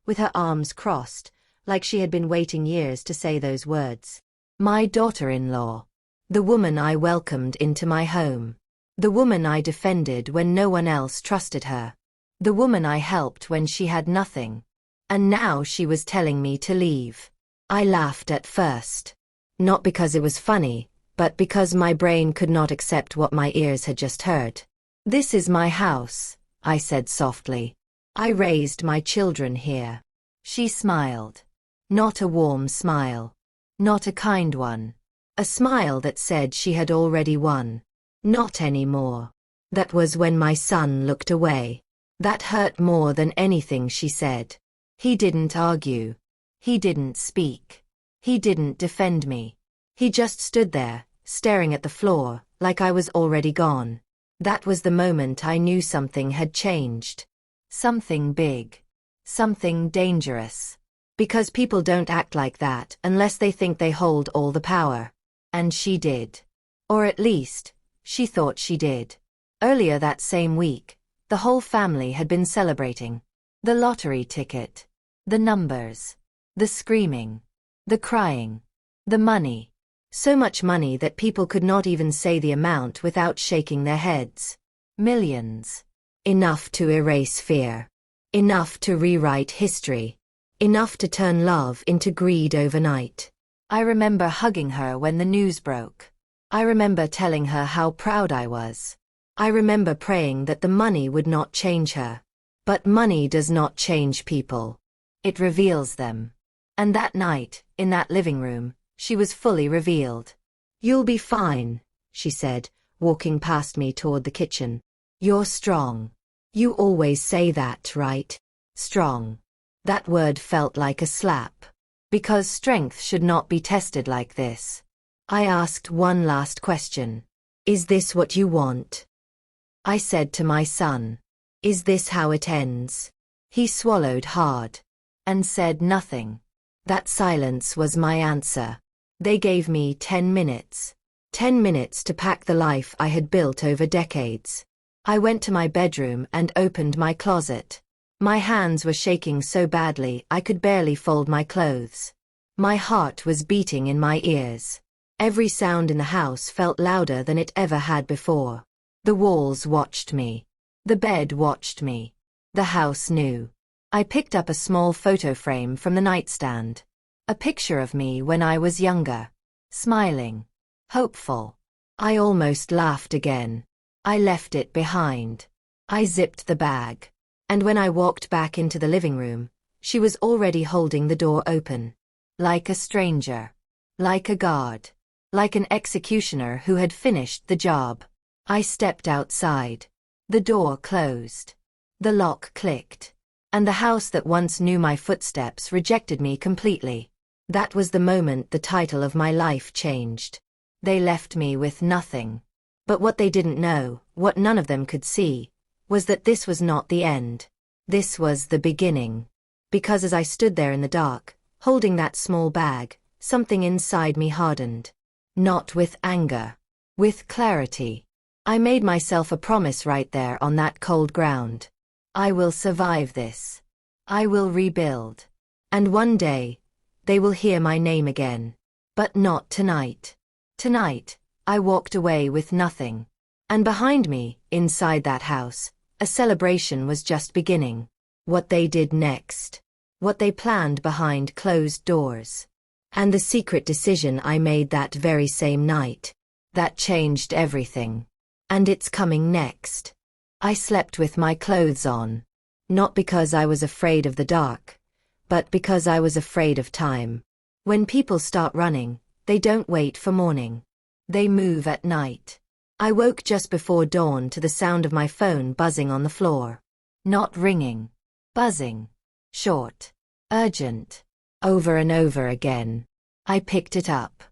with her arms crossed, like she had been waiting years to say those words. My daughter-in-law. The woman I welcomed into my home. The woman I defended when no one else trusted her. The woman I helped when she had nothing. And now she was telling me to leave. I laughed at first. Not because it was funny, but because my brain could not accept what my ears had just heard. This is my house, I said softly. I raised my children here. She smiled. Not a warm smile. Not a kind one. A smile that said she had already won. Not anymore. That was when my son looked away. That hurt more than anything she said. He didn't argue. He didn't speak. He didn't defend me. He just stood there, staring at the floor, like I was already gone. That was the moment I knew something had changed. Something big. Something dangerous. Because people don't act like that unless they think they hold all the power. And she did. Or at least, she thought she did. Earlier that same week, the whole family had been celebrating. The lottery ticket. The numbers. The screaming. The crying. The money. So much money that people could not even say the amount without shaking their heads. Millions. Enough to erase fear. Enough to rewrite history. Enough to turn love into greed overnight. I remember hugging her when the news broke. I remember telling her how proud I was. I remember praying that the money would not change her. But money does not change people. It reveals them. And that night, in that living room, she was fully revealed. "You'll be fine," she said, walking past me toward the kitchen. "You're strong. You always say that, right? Strong." That word felt like a slap. Because strength should not be tested like this. I asked one last question. "Is this what you want?" I said to my son. "Is this how it ends?" He swallowed hard. And said nothing. That silence was my answer. They gave me 10 minutes. 10 minutes to pack the life I had built over decades. I went to my bedroom and opened my closet. My hands were shaking so badly I could barely fold my clothes. My heart was beating in my ears. Every sound in the house felt louder than it ever had before. The walls watched me. The bed watched me. The house knew. I picked up a small photo frame from the nightstand. A picture of me when I was younger. Smiling. Hopeful. I almost laughed again. I left it behind. I zipped the bag. And when I walked back into the living room, she was already holding the door open. Like a stranger. Like a guard. Like an executioner who had finished the job. I stepped outside. The door closed. The lock clicked. And the house that once knew my footsteps rejected me completely. That was the moment the title of my life changed. They left me with nothing. But what they didn't know, what none of them could see, was that this was not the end. This was the beginning. Because as I stood there in the dark, holding that small bag, something inside me hardened. Not with anger. With clarity. I made myself a promise right there on that cold ground. I will survive this. I will rebuild. And one day, they will hear my name again. But not tonight. Tonight, I walked away with nothing. And behind me, inside that house, a celebration was just beginning. What they did next. What they planned behind closed doors. And the secret decision I made that very same night. That changed everything. And it's coming next. I slept with my clothes on. Not because I was afraid of the dark, but because I was afraid of time. When people start running, they don't wait for morning. They move at night. I woke just before dawn to the sound of my phone buzzing on the floor. Not ringing. Buzzing. Short. Urgent. Over and over again. I picked it up.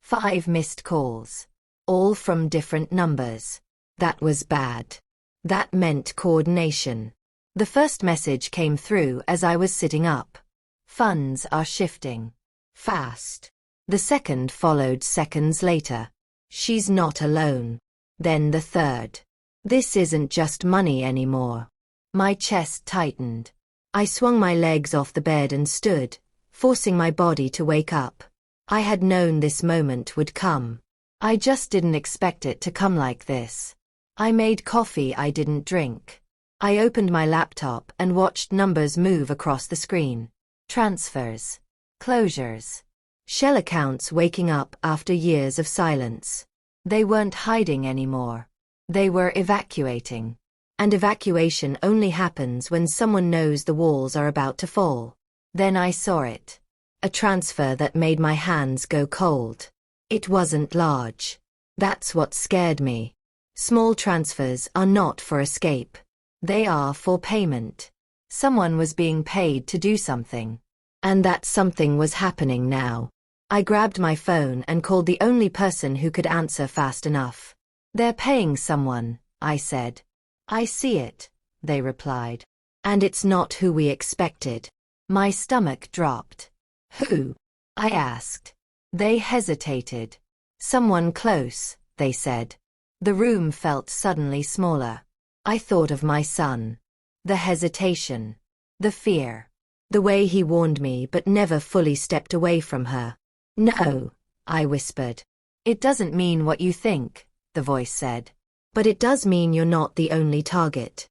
5 missed calls. All from different numbers. That was bad. That meant coordination. The first message came through as I was sitting up. Funds are shifting. Fast. The second followed seconds later. She's not alone. Then the third. This isn't just money anymore. My chest tightened. I swung my legs off the bed and stood, forcing my body to wake up. I had known this moment would come. I just didn't expect it to come like this. I made coffee I didn't drink. I opened my laptop and watched numbers move across the screen. Transfers. Closures. Shell accounts waking up after years of silence. They weren't hiding anymore. They were evacuating. And evacuation only happens when someone knows the walls are about to fall. Then I saw it. A transfer that made my hands go cold. It wasn't large. That's what scared me. Small transfers are not for escape. They are for payment. Someone was being paid to do something. And that something was happening now. I grabbed my phone and called the only person who could answer fast enough. "They're paying someone," I said. "I see it," they replied. And it's not who we expected. My stomach dropped. Who? I asked. They hesitated. Someone close, they said. The room felt suddenly smaller. I thought of my son. The hesitation. The fear. The way he warned me but never fully stepped away from her. No, I whispered. It doesn't mean what you think, the voice said. But it does mean you're not the only target.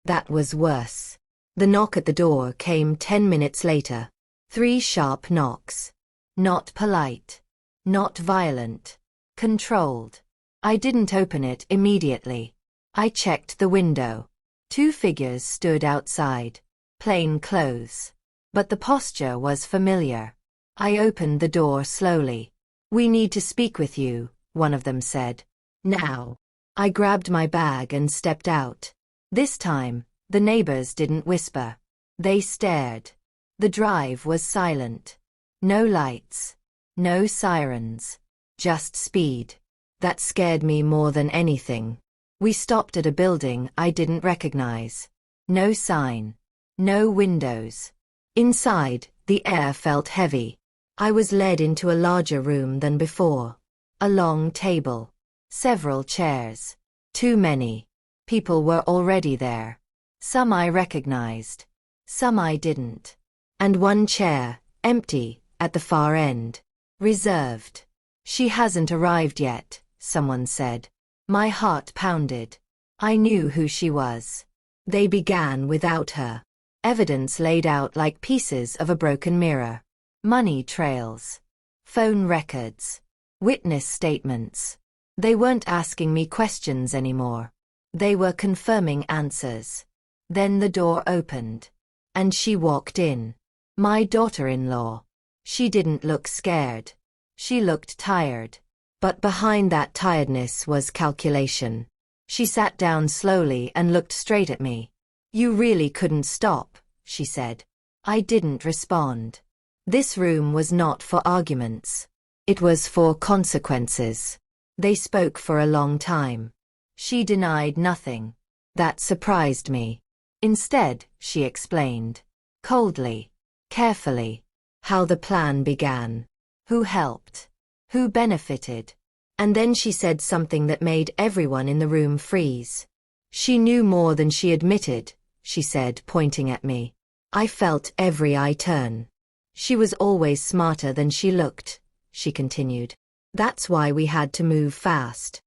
That was worse. The knock at the door came 10 minutes later. 3 sharp knocks. Not polite. Not violent. Controlled. I didn't open it immediately. I checked the window. 2 figures stood outside. Plain clothes. But the posture was familiar. I opened the door slowly. We need to speak with you, one of them said. Now. I grabbed my bag and stepped out. This time, the neighbors didn't whisper. They stared. The drive was silent. No lights. No sirens. Just speed. That scared me more than anything. We stopped at a building I didn't recognize. No sign. No windows. Inside, the air felt heavy. I was led into a larger room than before. A long table. Several chairs. Too many. People were already there. Some I recognized. Some I didn't. And one chair, empty, at the far end. Reserved. She hasn't arrived yet, someone said. My heart pounded. I knew who she was. They began without her. Evidence laid out like pieces of a broken mirror. Money trails. Phone records. Witness statements. They weren't asking me questions anymore. They were confirming answers. Then the door opened. And she walked in. My daughter-in-law. She didn't look scared. She looked tired. But behind that tiredness was calculation. She sat down slowly and looked straight at me. You really couldn't stop, she said. I didn't respond. This room was not for arguments. It was for consequences. They spoke for a long time. She denied nothing. That surprised me. Instead, she explained. Coldly. Carefully. How the plan began. Who helped. Who benefited. And then she said something that made everyone in the room freeze. She knew more than she admitted, she said, pointing at me. I felt every eye turn. She was always smarter than she looked, she continued. That's why we had to move fast.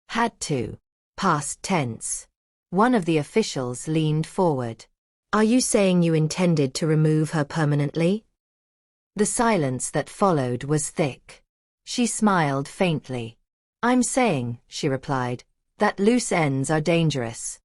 Had to. Past tense. One of the officials leaned forward. Are you saying you intended to remove her permanently? The silence that followed was thick. She smiled faintly. I'm saying, she replied, that loose ends are dangerous.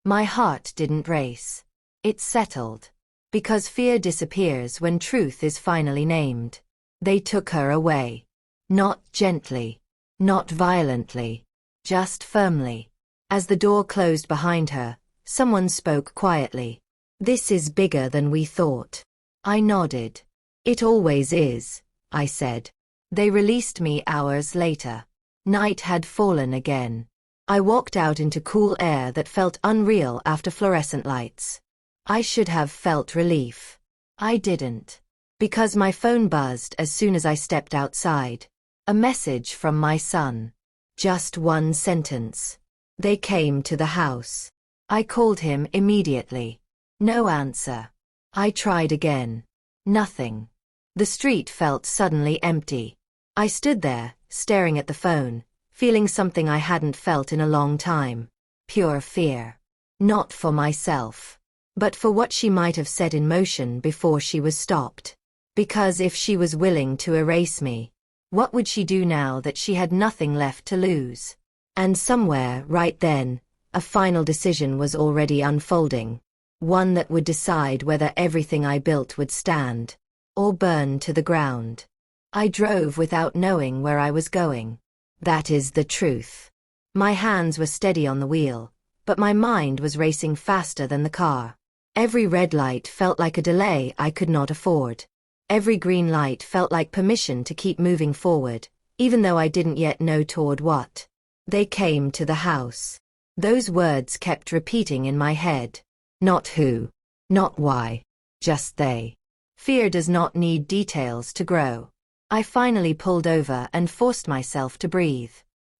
My heart didn't race. It settled. Because fear disappears when truth is finally named. They took her away. Not gently. Not violently. Just firmly. As the door closed behind her, someone spoke quietly. This is bigger than we thought. I nodded. It always is, I said. They released me hours later. Night had fallen again. I walked out into cool air that felt unreal after fluorescent lights. I should have felt relief. I didn't. Because my phone buzzed as soon as I stepped outside. A message from my son. Just one sentence. They came to the house. I called him immediately. No answer. I tried again. Nothing. The street felt suddenly empty. I stood there, staring at the phone, feeling something I hadn't felt in a long time. Pure fear. Not for myself, but for what she might have set in motion before she was stopped. Because if she was willing to erase me, what would she do now that she had nothing left to lose? And somewhere, right then, a final decision was already unfolding. One that would decide whether everything I built would stand, or burn to the ground. I drove without knowing where I was going. That is the truth. My hands were steady on the wheel, but my mind was racing faster than the car. Every red light felt like a delay I could not afford. Every green light felt like permission to keep moving forward, even though I didn't yet know toward what. They came to the house. Those words kept repeating in my head. Not who. Not why. Just they. Fear does not need details to grow. I finally pulled over and forced myself to breathe.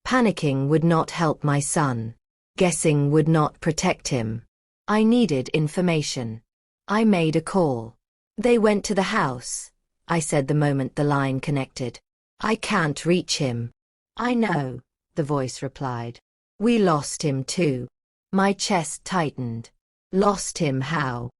Panicking would not help my son. Guessing would not protect him. I needed information. I made a call. They went to the house, I said the moment the line connected. I can't reach him. I know, the voice replied. We lost him too. My chest tightened. Lost him how?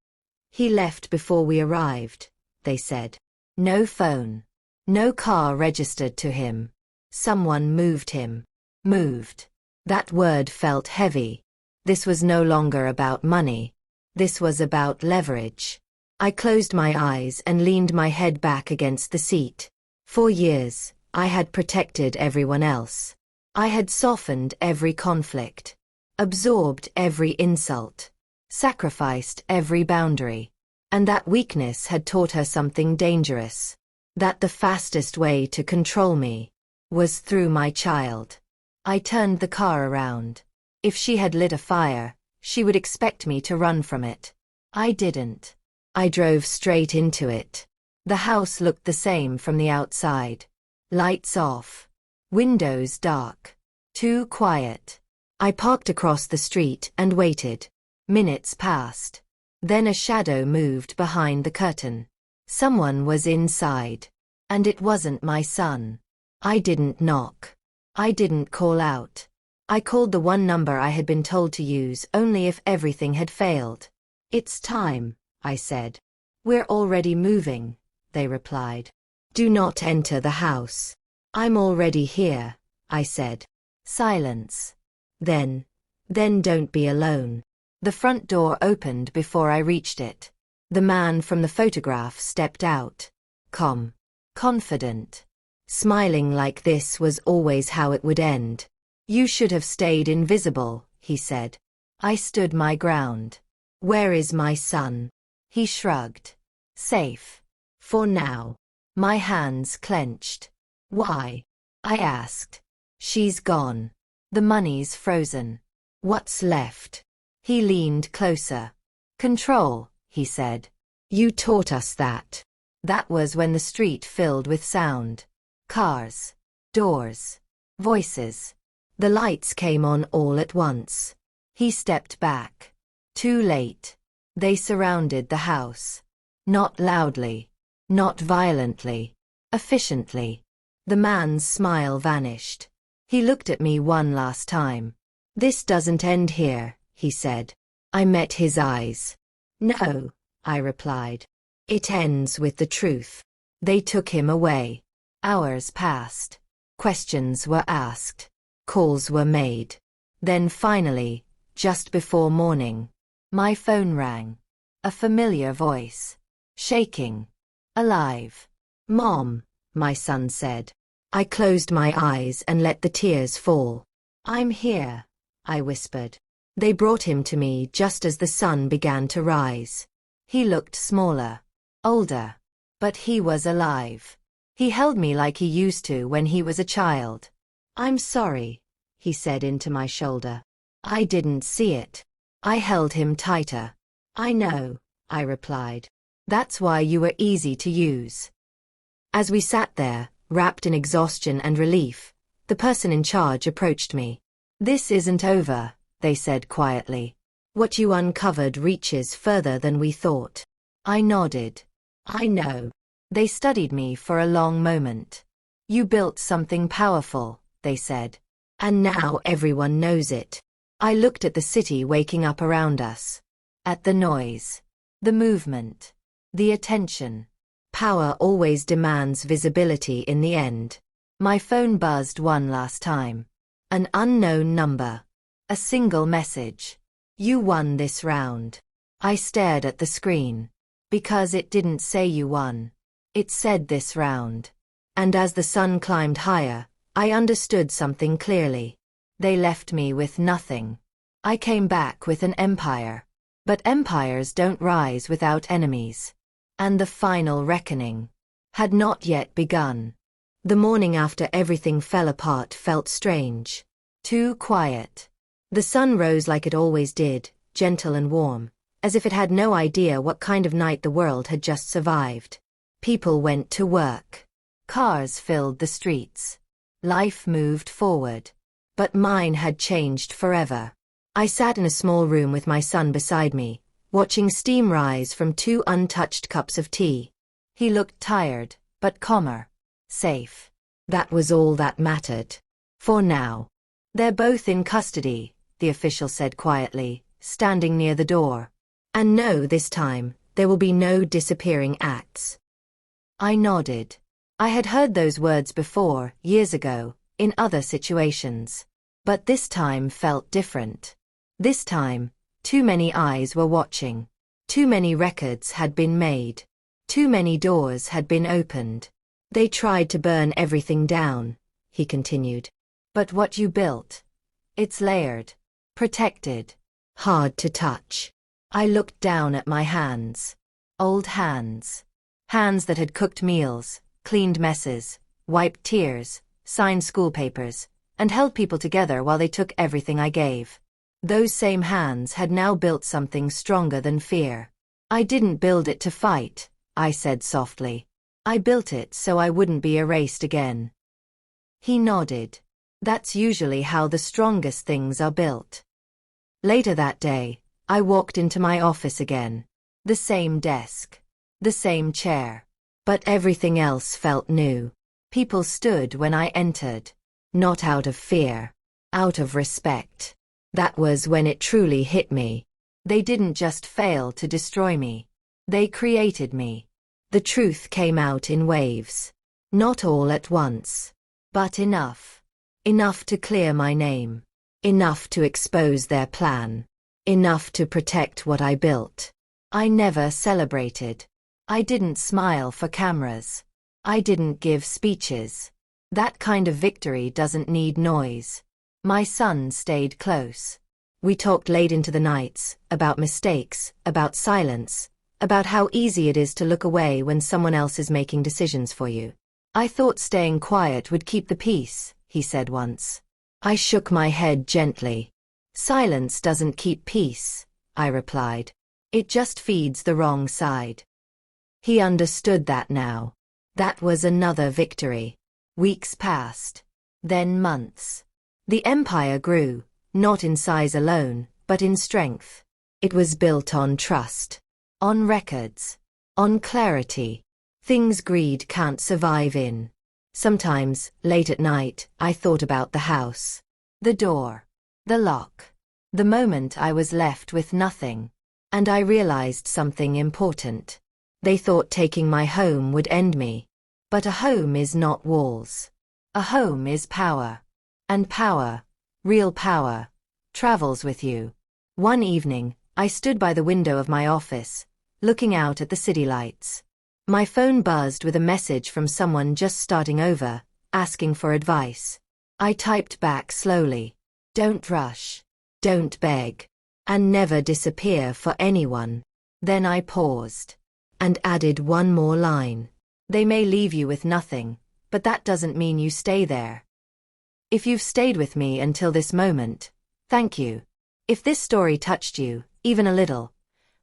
He left before we arrived, they said. No phone. No car registered to him. Someone moved him. Moved. That word felt heavy. This was no longer about money. This was about leverage. I closed my eyes and leaned my head back against the seat. For years, I had protected everyone else. I had softened every conflict, absorbed every insult, sacrificed every boundary. And that weakness had taught her something dangerous. That the fastest way to control me was through my child. I turned the car around. If she had lit a fire, she would expect me to run from it. I didn't. I drove straight into it. The house looked the same from the outside. Lights off. Windows dark. Too quiet. I parked across the street and waited. Minutes passed. Then a shadow moved behind the curtain. Someone was inside. And it wasn't my son. I didn't knock. I didn't call out. I called the one number I had been told to use only if everything had failed. It's time, I said. We're already moving, they replied. Do not enter the house. I'm already here, I said. Silence. Then don't be alone. The front door opened before I reached it. The man from the photograph stepped out. Calm. Confident. Smiling like this was always how it would end. You should have stayed invisible, he said. I stood my ground. Where is my son? He shrugged. Safe. For now. My hands clenched. Why? I asked. She's gone. The money's frozen. What's left? He leaned closer. Control, he said. You taught us that. That was when the street filled with sound. Cars. Doors. Voices. The lights came on all at once. He stepped back. Too late. They surrounded the house. Not loudly. Not violently. Efficiently. The man's smile vanished. He looked at me one last time. This doesn't end here, he said. I met his eyes. No, I replied. It ends with the truth. They took him away. Hours passed. Questions were asked. Calls were made. Then finally, just before morning, my phone rang. A familiar voice. Shaking. Alive. Mom, my son said. I closed my eyes and let the tears fall. I'm here, I whispered. They brought him to me just as the sun began to rise. He looked smaller. Older. But he was alive. He held me like he used to when he was a child. I'm sorry, he said into my shoulder. I didn't see it. I held him tighter. I know, I replied. That's why you were easy to use. As we sat there, wrapped in exhaustion and relief, the person in charge approached me. This isn't over, they said quietly. What you uncovered reaches further than we thought. I nodded. I know. They studied me for a long moment. You built something powerful, they said. And now everyone knows it. I looked at the city waking up around us. At the noise. The movement. The attention. Power always demands visibility in the end. My phone buzzed one last time. An unknown number. A single message. You won this round. I stared at the screen. Because it didn't say you won. It said this round. And as the sun climbed higher, I understood something clearly. They left me with nothing. I came back with an empire. But empires don't rise without enemies. And the final reckoning had not yet begun. The morning after everything fell apart felt strange. Too quiet. The sun rose like it always did, gentle and warm, as if it had no idea what kind of night the world had just survived. People went to work. Cars filled the streets. Life moved forward. But mine had changed forever. I sat in a small room with my son beside me, watching steam rise from 2 untouched cups of tea. He looked tired, but calmer. Safe. That was all that mattered. For now. They're both in custody, the official said quietly, standing near the door. And no, this time, there will be no disappearing acts. I nodded. I had heard those words before, years ago, in other situations. But this time felt different. This time, too many eyes were watching. Too many records had been made. Too many doors had been opened. They tried to burn everything down, he continued. But what you built, it's layered, protected, hard to touch. I looked down at my hands. Old hands. Hands that had cooked meals, cleaned messes, wiped tears, signed school papers, and held people together while they took everything I gave. Those same hands had now built something stronger than fear. I didn't build it to fight, I said softly. I built it so I wouldn't be erased again. He nodded. That's usually how the strongest things are built. Later that day, I walked into my office again. The same desk. The same chair. But everything else felt new. People stood when I entered. Not out of fear. Out of respect. That was when it truly hit me. They didn't just fail to destroy me. They created me. The truth came out in waves. Not all at once. But enough. Enough to clear my name. Enough to expose their plan. Enough to protect what I built. I never celebrated. I didn't smile for cameras. I didn't give speeches. That kind of victory doesn't need noise. My son stayed close. We talked late into the nights, about mistakes, about silence, about how easy it is to look away when someone else is making decisions for you. I thought staying quiet would keep the peace, he said once. I shook my head gently. Silence doesn't keep peace, I replied. It just feeds the wrong side. He understood that now. That was another victory. Weeks passed. Then months. The empire grew, not in size alone, but in strength. It was built on trust. On records. On clarity. Things greed can't survive in. Sometimes, late at night, I thought about the house. The door. The lock. The moment I was left with nothing. And I realized something important. They thought taking my home would end me. But a home is not walls. A home is power. And power, real power, travels with you. One evening, I stood by the window of my office, looking out at the city lights. My phone buzzed with a message from someone just starting over, asking for advice. I typed back slowly. Don't rush. Don't beg. And never disappear for anyone. Then I paused. And added one more line. They may leave you with nothing, but that doesn't mean you stay there. If you've stayed with me until this moment, thank you. If this story touched you, even a little,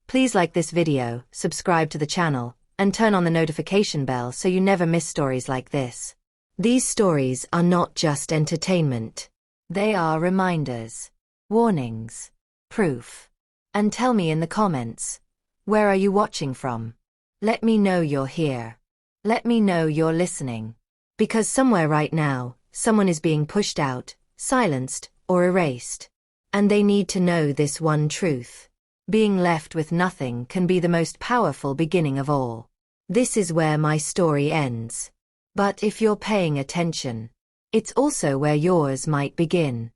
please like this video, subscribe to the channel, and turn on the notification bell so you never miss stories like this. These stories are not just entertainment. They are reminders, warnings, proof. And tell me in the comments, where are you watching from? Let me know you're here. Let me know you're listening. Because somewhere right now, someone is being pushed out, silenced, or erased. And they need to know this one truth. Being left with nothing can be the most powerful beginning of all. This is where my story ends. But if you're paying attention, it's also where yours might begin.